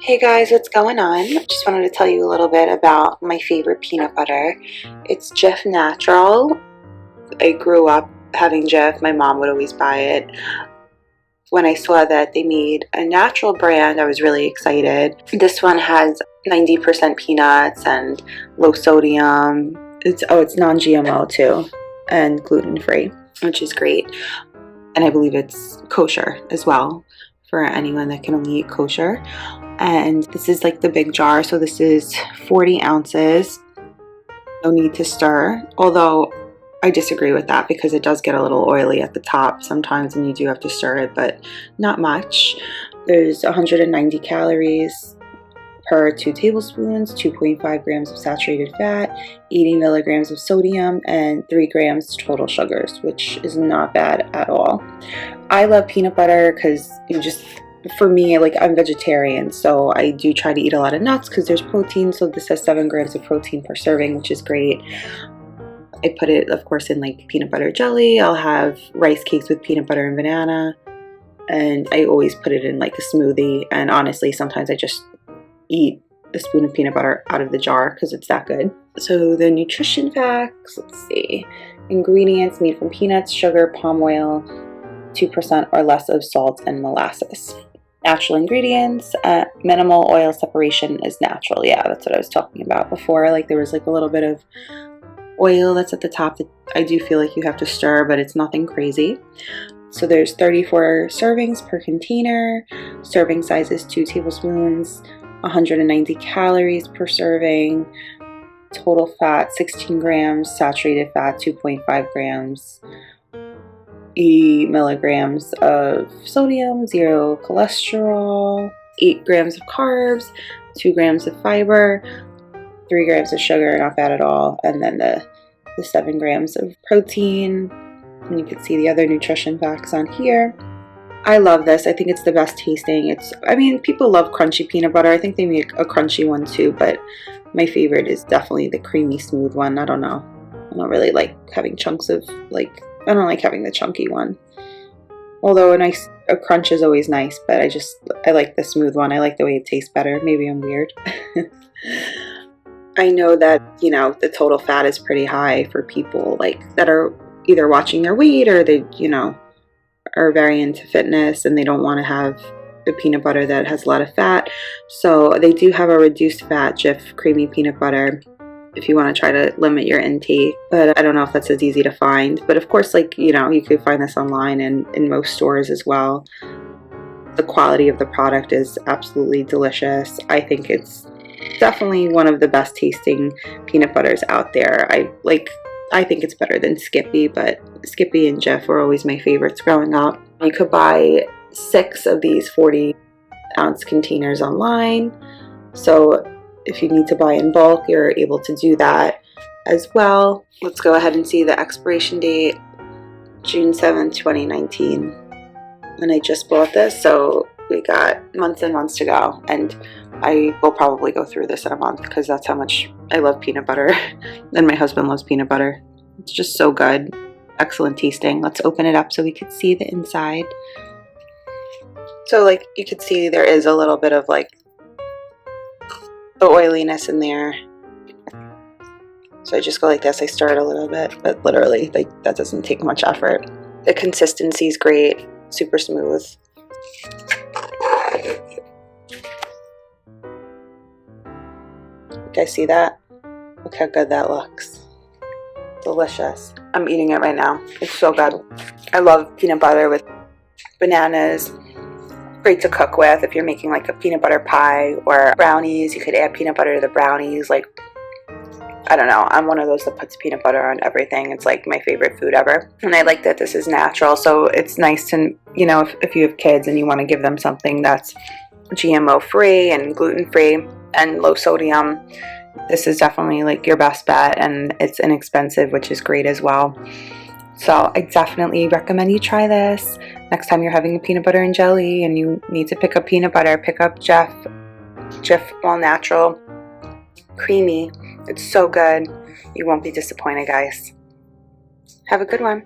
Hey guys, what's going on? Just wanted to tell you a little bit about my favorite peanut butter. It's JIF Natural. I grew up having JIF. My mom would always buy it. When I saw that they made a natural brand, I was really excited. This one has 90% peanuts and low sodium. It's non-GMO too, and gluten-free, which is great. And I believe it's kosher as well for anyone that can only eat kosher. And this is like the big jar, so this is 40 ounces. No need to stir, although I disagree with that because it does get a little oily at the top sometimes and you do have to stir it, but not much. There's 190 calories per 2 tablespoons, 2.5 grams of saturated fat, 80 milligrams of sodium, and 3 grams total sugars, which is not bad at all. I love peanut butter because for me, like, I'm vegetarian, so I do try to eat a lot of nuts because there's protein. So this has 7 grams of protein per serving, which is great. I put it, of course, in like peanut butter jelly. I'll have rice cakes with peanut butter and banana, and I always put it in like a smoothie. And honestly, sometimes I just eat a spoon of peanut butter out of the jar because it's that good. So the nutrition facts, let's see. Ingredients made from peanuts, sugar, palm oil, 2% or less of salt and molasses. Natural ingredients, minimal oil separation is natural. Yeah, that's what I was talking about before. Like there was like a little bit of oil that's at the top that I do feel like you have to stir, but it's nothing crazy. So there's 34 servings per container. Serving size is 2 tablespoons, 190 calories per serving. Total fat 16 grams, saturated fat 2.5 grams. 80 milligrams of sodium, 0 cholesterol, 8 grams of carbs, 2 grams of fiber, 3 grams of sugar, not bad at all, and then the 7 grams of protein. And you can see the other nutrition facts on here. I love this. I think it's the best tasting. People love crunchy peanut butter. I think they make a crunchy one too, but my favorite is definitely the creamy smooth one. I don't know. I don't really like having chunks of I don't like having the chunky one. Although a crunch is always nice, but I like the smooth one. I like the way it tastes better. Maybe I'm weird. I know that, the total fat is pretty high for people that are either watching their weight or they, are very into fitness and they don't want to have a peanut butter that has a lot of fat. So they do have a reduced fat JIF creamy peanut butter if you want to try to limit your intake, but I don't know if that's as easy to find. But of course, you could find this online and in most stores as well. The quality of the product is absolutely delicious. I think it's definitely one of the best tasting peanut butters out there. I think it's better than Skippy, but Skippy and JIF were always my favorites growing up. You could buy 6 of these 40-ounce containers online. So if you need to buy in bulk, you're able to do that as well. Let's go ahead and see the expiration date, June 7th, 2019. And I just bought this, so we got months and months to go. And I will probably go through this in a month because that's how much I love peanut butter. And my husband loves peanut butter. It's just so good. Excellent tasting. Let's open it up so we can see the inside. So you could see there is a little bit of the oiliness in there. So I just go like this. I stir it a little bit, but literally that doesn't take much effort. The consistency is great, super smooth. You guys see that? Look how good that looks. Delicious. I'm eating it right now. It's so good. I love peanut butter with bananas. Great to cook with if you're making a peanut butter pie or brownies. You could add peanut butter to the brownies. I don't know, I'm one of those that puts peanut butter on everything. It's my favorite food ever. And I like that this is natural, so it's nice to, if you have kids and you want to give them something that's GMO free and gluten free and low sodium, this is definitely your best bet, and it's inexpensive, which is great as well. So I definitely recommend you try this. Next time you're having a peanut butter and jelly and you need to pick up peanut butter, pick up JIF All Natural Creamy. It's so good. You won't be disappointed, guys. Have a good one.